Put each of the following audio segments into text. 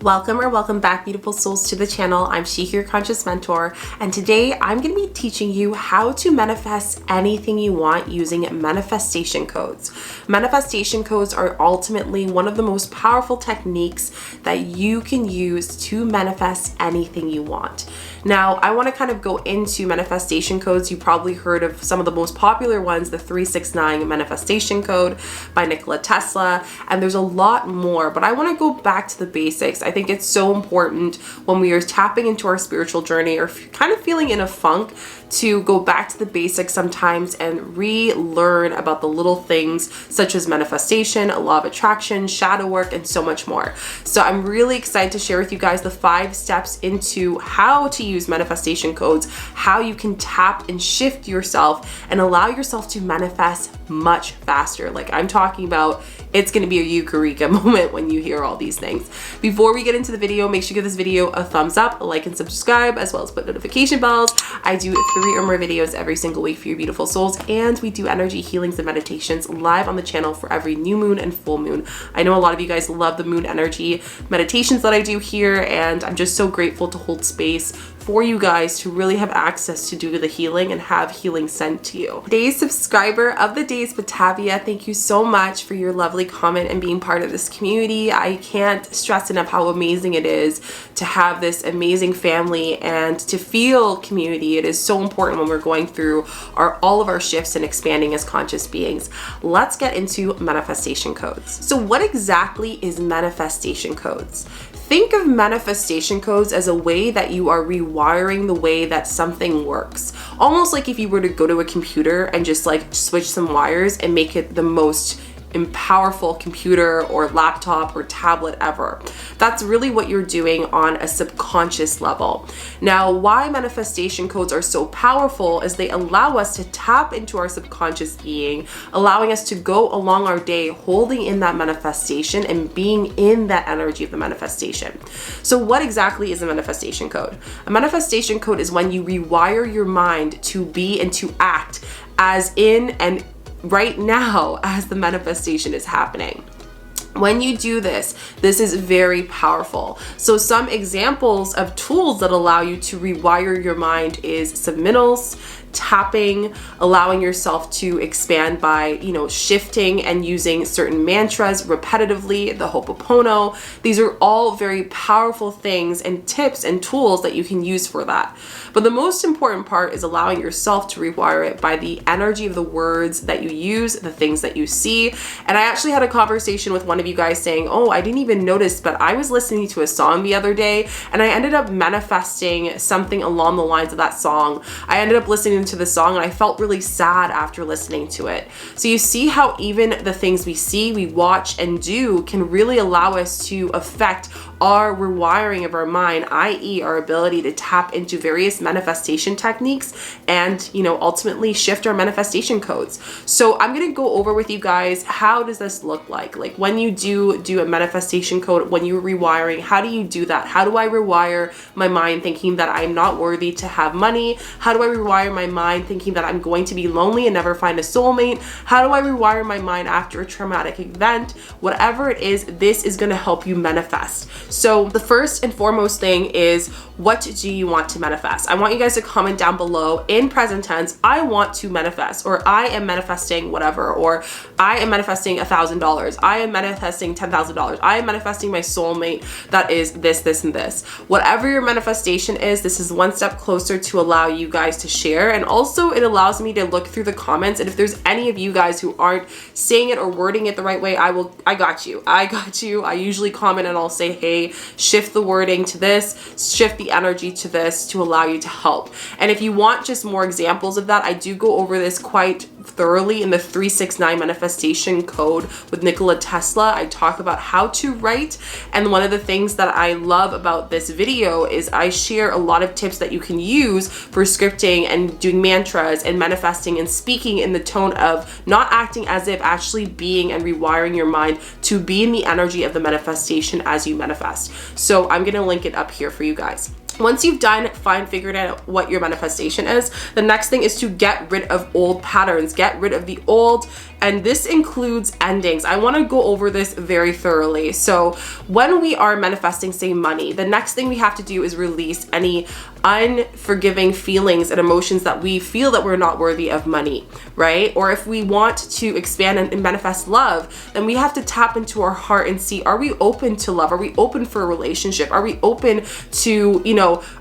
Welcome back, beautiful souls, to the channel. I'm Shika, your conscious mentor, and today I'm going to be teaching you how to manifest anything you want using manifestation codes. Manifestation codes are ultimately one of the most powerful techniques that you can use to manifest anything you want. Now, I want to kind of go into manifestation codes. You probably heard of some of the most popular ones, the 369 manifestation code by Nikola Tesla, and there's a lot more, but I want to go back to the basics. I think it's so important when we are tapping into our spiritual journey or kind of feeling in a funk to go back to the basics sometimes and relearn about the little things such as manifestation, law of attraction, shadow work, and so much more. So I'm really excited to share with you guys the 5 steps into how to use manifestation codes, how you can tap and shift yourself and allow yourself to manifest much faster. Like I'm talking about, it's going to be a eureka moment when you hear all these things. Before we get into the video, make sure you give this video a thumbs up, a like, and subscribe, as well as put notification bells. I do 3 or more videos every single week for you beautiful souls, and we do energy healings and meditations live on the channel for every new moon and full moon. I know a lot of you guys love the moon energy meditations that I do here, and I'm just so grateful to hold space for you guys to really have access to do the healing and have healing sent to you. Today's subscriber of the day is Batavia. Thank you so much for your lovely comment and being part of this community. I can't stress enough how amazing it is to have this amazing family and to feel community. It is so important when we're going through all of our shifts and expanding as conscious beings. Let's get into manifestation codes. So what exactly is manifestation codes? Think of manifestation codes as a way that you are rewiring the way that something works. Almost like if you were to go to a computer and just like switch some wires and make it the most powerful computer or laptop or tablet ever. That's really what you're doing on a subconscious level. Now, why manifestation codes are so powerful is they allow us to tap into our subconscious being, allowing us to go along our day holding in that manifestation and being in that energy of the manifestation. So what exactly is a manifestation code? A manifestation code is when you rewire your mind to be and to act as in and right now as the manifestation is happening. When you do this is very powerful. So some examples of tools that allow you to rewire your mind is Subliminals, tapping, allowing yourself to expand by, shifting and using certain mantras repetitively, the Ho'oponopono. These are all very powerful things and tips and tools that you can use for that. But the most important part is allowing yourself to rewire it by the energy of the words that you use, the things that you see. And I actually had a conversation with one of you guys saying, oh, I didn't even notice, but I was listening to a song the other day and I ended up manifesting something along the lines of that song. I ended up listening to the song and I felt really sad after listening to it. So you see how even the things we see, we watch, and do can really allow us to affect our rewiring of our mind, i.e. our ability to tap into various manifestation techniques and, ultimately shift our manifestation codes. So I'm going to go over with you guys, how does this look like? Like when you do a manifestation code, when you're rewiring, how do you do that? How do I rewire my mind thinking that I'm not worthy to have money? How do I rewire my mind thinking that I'm going to be lonely and never find a soulmate? How do I rewire my mind after a traumatic event? Whatever it is, this is going to help you manifest. So the first and foremost thing is, what do you want to manifest? I want you guys to comment down below in present tense, I want to manifest, or I am manifesting whatever, or I am manifesting $1,000. I am manifesting $10,000. I am manifesting my soulmate that is this, this, and this. Whatever your manifestation is, this is one step closer to allow you guys to share. And also it allows me to look through the comments. And if there's any of you guys who aren't saying it or wording it the right way, I got you. I usually comment and I'll say, hey, shift the wording to this, shift the energy to this to allow you to help. And if you want just more examples of that, I do go over this quite thoroughly in the 369 manifestation code with Nikola Tesla. I talk about how to write, and one of the things that I love about this video is I share a lot of tips that you can use for scripting and doing mantras and manifesting and speaking in the tone of not acting as if, actually being and rewiring your mind to be in the energy of the manifestation as you manifest. So I'm going to link it up here for you guys. Once you've done figured out what your manifestation is, the next thing is to get rid of old patterns, get rid of the old, and this includes endings. I want to go over this very thoroughly. So when we are manifesting, say, money, the next thing we have to do is release any unforgiving feelings and emotions that we feel that we're not worthy of money, right? Or if we want to expand and manifest love, then we have to tap into our heart and see, are we open to love? Are we open for a relationship? Are we open to,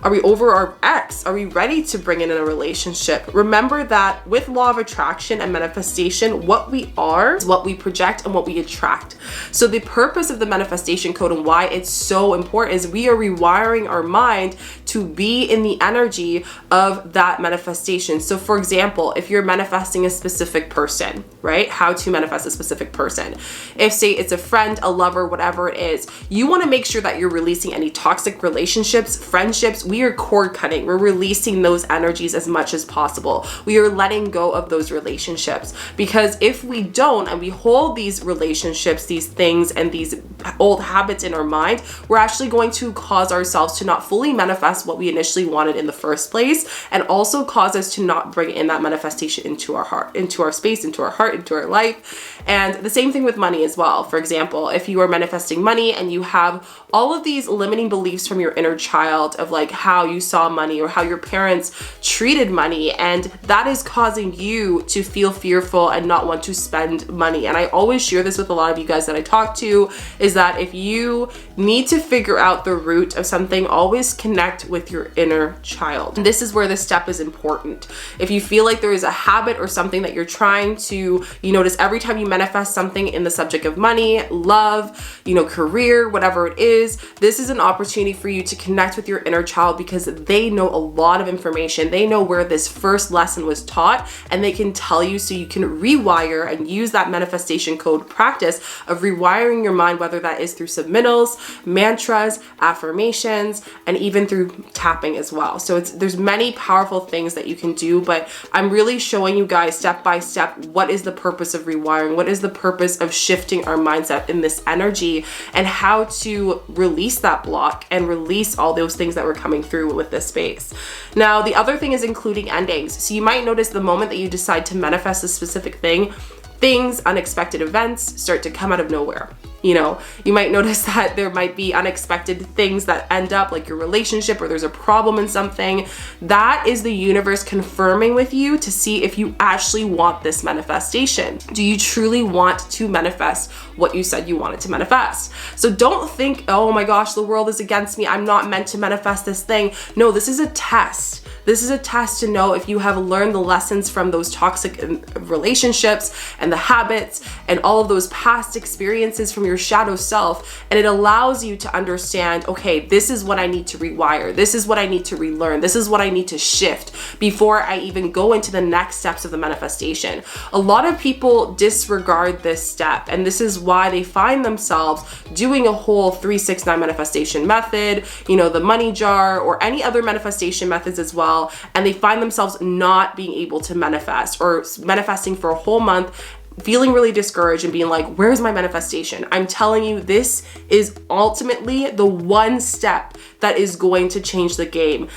are we over our ex? Are we ready to bring in a relationship? Remember that with law of attraction and manifestation, what we are is what we project and what we attract. So the purpose of the manifestation code and why it's so important is we are rewiring our mind to be in the energy of that manifestation. So for example, if you're manifesting a specific person, right? How to manifest a specific person. If say it's a friend, a lover, whatever it is, you want to make sure that you're releasing any toxic relationships, friendships. We are cord cutting. We're releasing those energies as much as possible. We are letting go of those relationships, because if we don't and we hold these relationships, these things, and these old habits in our mind, we're actually going to cause ourselves to not fully manifest what we initially wanted in the first place, and also cause us to not bring in that manifestation into our heart, into our space, into our heart, into our life. And the same thing with money as well. For example, if you are manifesting money and you have all of these limiting beliefs from your inner child of like how you saw money or how your parents treated money, and that is causing you to feel fearful and not want to spend money. And I always share this with a lot of you guys that I talk to, is that if you need to figure out the root of something, always connect with your inner child. And this is where this step is important. If you feel like there is a habit or something that you're trying to, you notice every time you manifest something in the subject of money, love, career, whatever it is, this is an opportunity for you to connect with your inner child, because they know a lot of information. They know where this first lesson was taught, and they can tell you, so you can rewire and use that manifestation code practice of rewiring your mind, whether that is through subliminals, mantras, affirmations, and even through tapping as well. So there's many powerful things that you can do, but I'm really showing you guys step by step what is the purpose of rewiring, what is the purpose of shifting our mindset in this energy, and how to release that block and release all those things that were coming through with this space. Now, the other thing is including endings. So you might notice the moment that you decide to manifest a specific thing, things, unexpected events start to come out of nowhere. You might notice that there might be unexpected things that end up like your relationship, or there's a problem in something. That is the universe confirming with you to see if you actually want this manifestation. Do you truly want to manifest what you said you wanted to manifest? So don't think, oh my gosh, the world is against me, I'm not meant to manifest this thing. No, this is a test. This is a test to know if you have learned the lessons from those toxic relationships and the habits and all of those past experiences from your shadow self. And it allows you to understand, okay, this is what I need to rewire. This is what I need to relearn. This is what I need to shift before I even go into the next steps of the manifestation. A lot of people disregard this step, and this is why they find themselves doing a whole 3-6-9 manifestation method, the money jar, or any other manifestation methods as well. And they find themselves not being able to manifest, or manifesting for a whole month, feeling really discouraged and being like, where's my manifestation? I'm telling you, this is ultimately the one step that is going to change the game.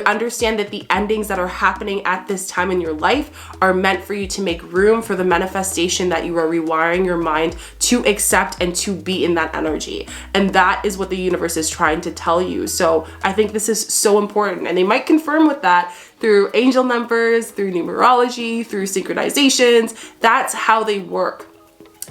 Understand that the endings that are happening at this time in your life are meant for you to make room for the manifestation that you are rewiring your mind to accept and to be in that energy. And that is what the universe is trying to tell you. So I think this is so important, and they might confirm with that through angel numbers, through numerology, through synchronizations. That's how they work.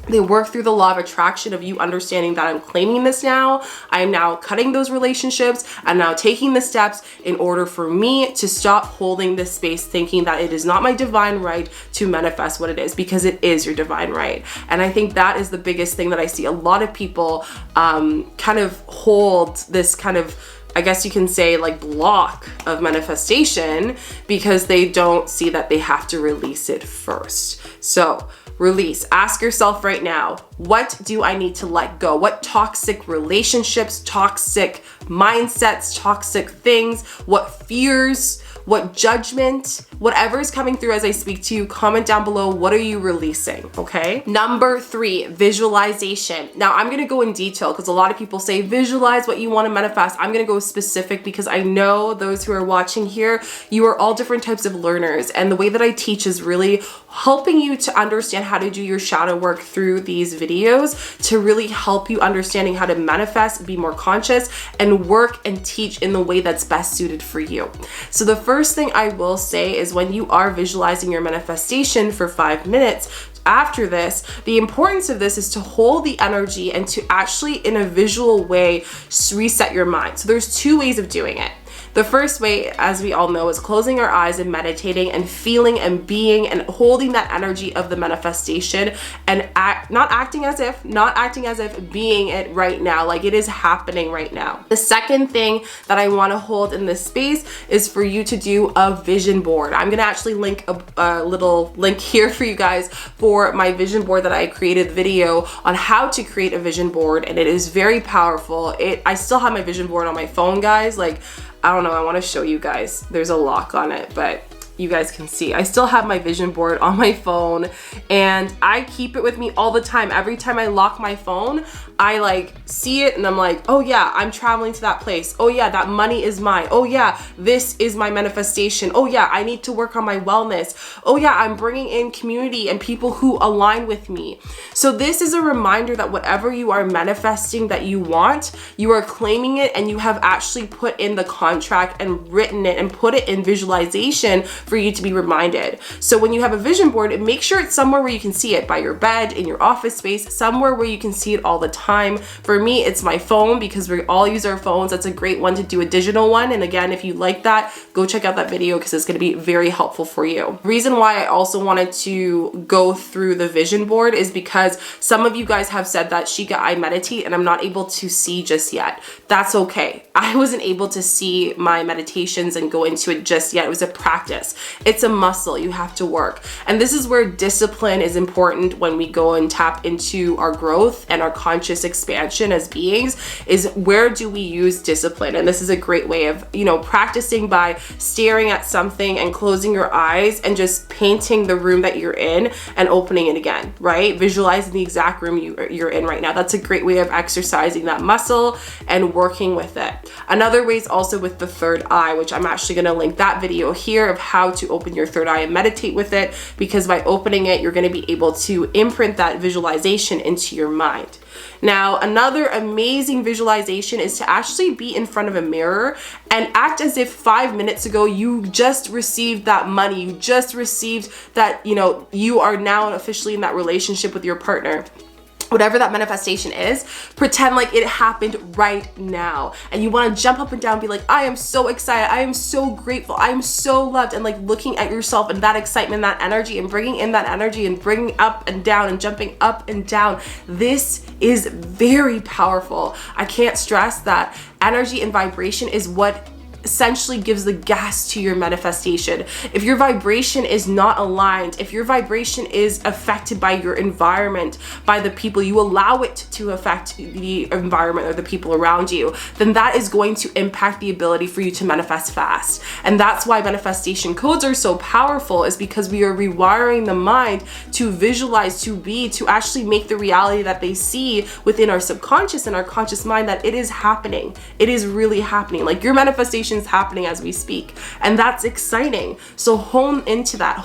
They work through the law of attraction of you understanding that I'm claiming this now. I am now cutting those relationships. I'm now taking the steps in order for me to stop holding this space, thinking that it is not my divine right to manifest what it is, because it is your divine right. And I think that is the biggest thing that I see. A lot of people kind of hold this kind of, I guess you can say, like, block of manifestation because they don't see that they have to release it first. So release. Ask yourself right now, what do I need to let go? What toxic relationships, toxic mindsets, toxic things, what fears, what judgment, whatever is coming through as I speak to you, comment down below, what are you releasing, okay? Number 3, visualization. Now I'm gonna go in detail because a lot of people say visualize what you want to manifest. I'm gonna go specific because I know those who are watching here, you are all different types of learners, and the way that I teach is really helping you to understand how to do your shadow work through these videos to really help you understanding how to manifest, be more conscious, and work and teach in the way that's best suited for you. So the first thing I will say is when you are visualizing your manifestation for 5 minutes, after this, the importance of this is to hold the energy and to actually in a visual way reset your mind. So there's 2 ways of doing it. The first way, as we all know, is closing our eyes and meditating and feeling and being and holding that energy of the manifestation and not acting as if, being it right now, like it is happening right now. The second thing that I want to hold in this space is for you to do a vision board. I'm going to actually link a little link here for you guys for my vision board that I created video on how to create a vision board, and it is very powerful. I still have my vision board on my phone, guys. Like, I don't know, I want to show you guys. There's a lock on it, but you guys can see. I still have my vision board on my phone and I keep it with me all the time. Every time I lock my phone, I like see it and I'm like, oh yeah, I'm traveling to that place. Oh yeah, that money is mine. Oh yeah, this is my manifestation. Oh yeah, I need to work on my wellness. Oh yeah, I'm bringing in community and people who align with me. So this is a reminder that whatever you are manifesting that you want, you are claiming it and you have actually put in the contract and written it and put it in visualization for you to be reminded. So when you have a vision board, make sure it's somewhere where you can see it, by your bed, in your office space, somewhere where you can see it all the time. For me, it's my phone because we all use our phones. That's a great one to do a digital one. And again, if you like that, go check out that video because it's going to be very helpful for you. The reason why I also wanted to go through the vision board is because some of you guys have said that, Shika, I meditate and I'm not able to see just yet. That's okay. I wasn't able to see my meditations and go into it just yet. It was a practice. It's a muscle you have to work. And this is where discipline is important when we go and tap into our growth and our conscious expansion as beings, is where do we use discipline? And this is a great way of, practicing by staring at something and closing your eyes and just painting the room that you're in and opening it again, right? Visualizing the exact room you're in right now. That's a great way of exercising that muscle and working with it. Another way is also with the third eye, which I'm actually going to link that video here of how to open your third eye and meditate with it, because by opening it, you're going to be able to imprint that visualization into your mind. Now, another amazing visualization is to actually be in front of a mirror and act as if 5 minutes ago you just received that money, you just received that, you are now officially in that relationship with your partner. Whatever that manifestation is, pretend like it happened right now. And you want to jump up and down, be like, I am so excited. I am so grateful. I am so loved. And like looking at yourself and that excitement, that energy, and bringing in that energy and bringing up and down and jumping up and down. This is very powerful. I can't stress that energy and vibration is what essentially gives the gas to your manifestation. If your vibration is not aligned, if your vibration is affected by your environment, by the people, you allow it to affect the environment or the people around you, then that is going to impact the ability for you to manifest fast. And that's why manifestation codes are so powerful, is because we are rewiring the mind to visualize, to actually make the reality that they see within our subconscious and our conscious mind, that it is happening. It is really happening. Like your manifestation is happening as we speak, and that's exciting. So hone into that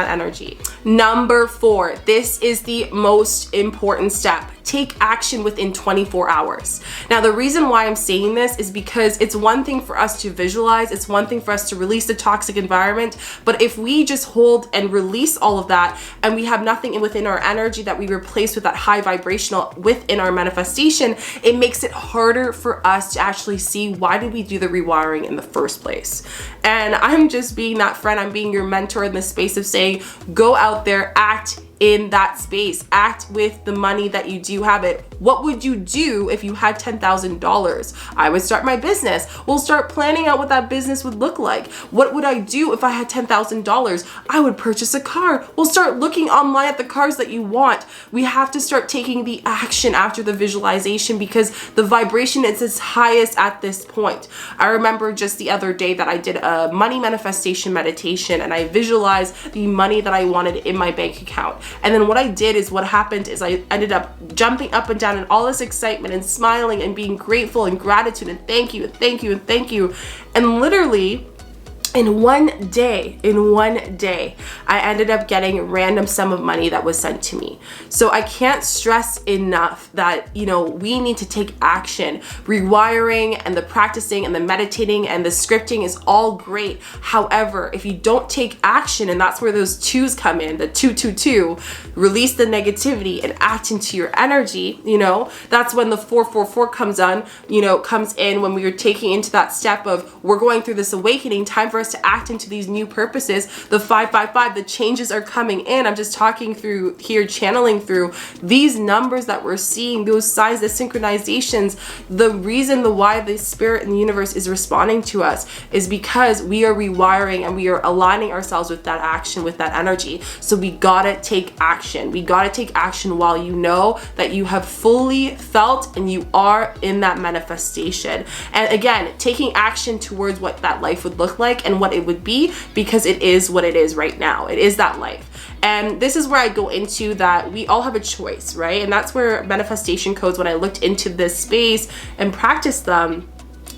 energy. Number 4, this is the most important step. Take action within 24 hours. Now, the reason why I'm saying this is because it's one thing for us to visualize, it's one thing for us to release the toxic environment, but if we just hold and release all of that and we have nothing within our energy that we replace with that high vibrational within our manifestation, it makes it harder for us to actually see why did we do the rewiring in the first place. And I'm just being that friend, I'm being your mentor in this space of saying, go out there, act in that space. Act with the money that you do have it. What would you do if you had $10,000? I would start my business. We'll start planning out what that business would look like. What would I do if I had $10,000? I would purchase a car. We'll start looking online at the cars that you want. We have to start taking the action after the visualization because the vibration is its highest at this point. I remember just the other day that I did a money manifestation meditation and I visualized the money that I wanted in my bank account. And then what I did is what happened is I ended up jumping up and down in all this excitement and smiling and being grateful and gratitude and thank you and thank you and thank you. And literally in one day, I ended up getting a random sum of money that was sent to me. So I can't stress enough that, we need to take action. Rewiring and the practicing and the meditating and the scripting is all great. However, if you don't take action, and that's where those twos come in, the 222, release the negativity and act into your energy, that's when the 444 comes in when we are taking into that step of we're going through this awakening, time for us to act into these new purposes. The 555, the changes are coming in. I'm just talking through here, channeling through these numbers that we're seeing, those signs, the synchronizations. The reason why the spirit and the universe is responding to us is because we are rewiring and we are aligning ourselves with that action, with that energy. So we gotta take action. We gotta take action while you know that you have fully felt and you are in that manifestation. And again, taking action towards what that life would look like and what it would be, because it is what it is right now. It is that life. And this is where I go into that we all have a choice, right? And that's where manifestation codes, when I looked into this space and practiced them,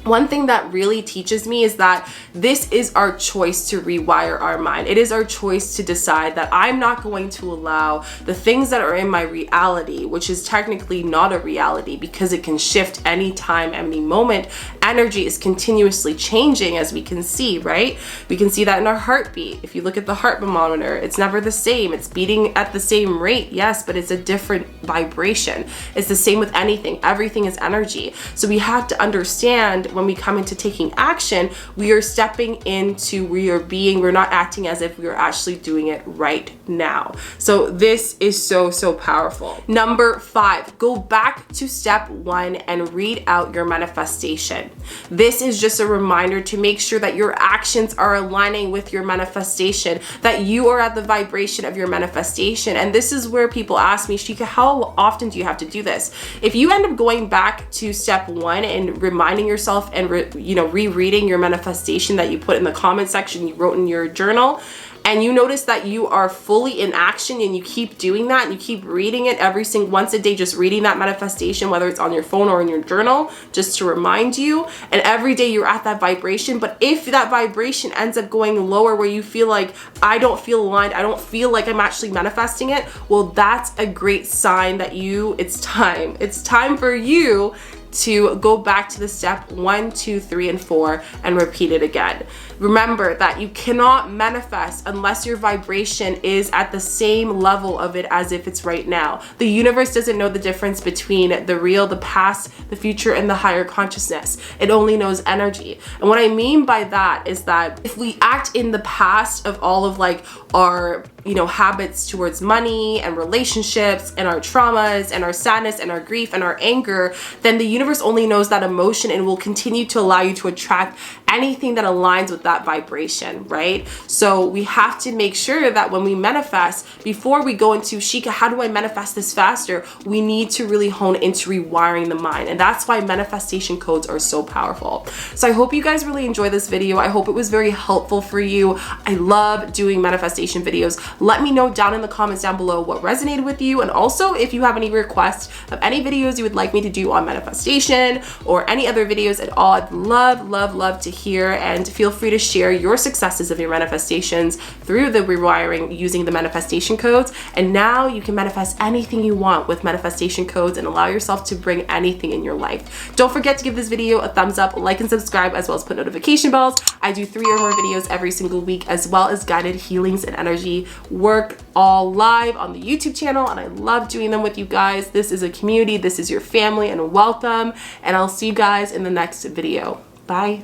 one thing that really teaches me is that this is our choice to rewire our mind. It is our choice to decide that I'm not going to allow the things that are in my reality, which is technically not a reality because it can shift anytime, any moment. Energy is continuously changing, as we can see, right? We can see that in our heartbeat. If you look at the heart monitor, it's never the same. It's beating at the same rate, yes, but it's a different vibration. It's the same with anything. Everything is energy. So we have to understand when we come into taking action, we are stepping into, we're not acting as if we are actually doing it right now. So this is so, so powerful. Number 5, go back to step 1 and read out your manifestation. This is just a reminder to make sure that your actions are aligning with your manifestation, that you are at the vibration of your manifestation. And this is where people ask me, Shika, how often do you have to do this? If you end up going back to step 1 and reminding yourself and rereading your manifestation that you put in the comment section, you wrote in your journal, and you notice that you are fully in action and you keep doing that and you keep reading it once a day, just reading that manifestation, whether it's on your phone or in your journal, just to remind you, and every day you're at that vibration. But if that vibration ends up going lower where you feel like, I don't feel aligned, I don't feel like I'm actually manifesting it, well, that's a great sign that it's time for you to go back to the step 1, 2, 3, and 4 and repeat it again. Remember that you cannot manifest unless your vibration is at the same level of it as if it's right now. The universe doesn't know the difference between the real, the past, the future, and the higher consciousness. It only knows energy. And what I mean by that is that if we act in the past of all of our habits towards money and relationships and our traumas and our sadness and our grief and our anger, then the universe only knows that emotion and will continue to allow you to attract anything that aligns with that vibration, right? So we have to make sure that when we manifest, before we go into Shika, how do I manifest this faster? We need to really hone into rewiring the mind. And that's why manifestation codes are so powerful. So I hope you guys really enjoyed this video. I hope it was very helpful for you. I love doing manifestation videos. Let me know down in the comments down below what resonated with you. And also if you have any requests of any videos you would like me to do on manifestation or any other videos at all, I'd love to hear, and feel free to share your successes of your manifestations through the rewiring using the manifestation codes. And now you can manifest anything you want with manifestation codes and allow yourself to bring anything in your life. Don't forget to give this video a thumbs up, like and subscribe, as well as put notification bells. I do 3 or more videos every single week, as well as guided healings and energy work, all live on the YouTube channel, and I love doing them with you guys. This is a community, this is your family, and welcome, and I'll see you guys in the next video. Bye.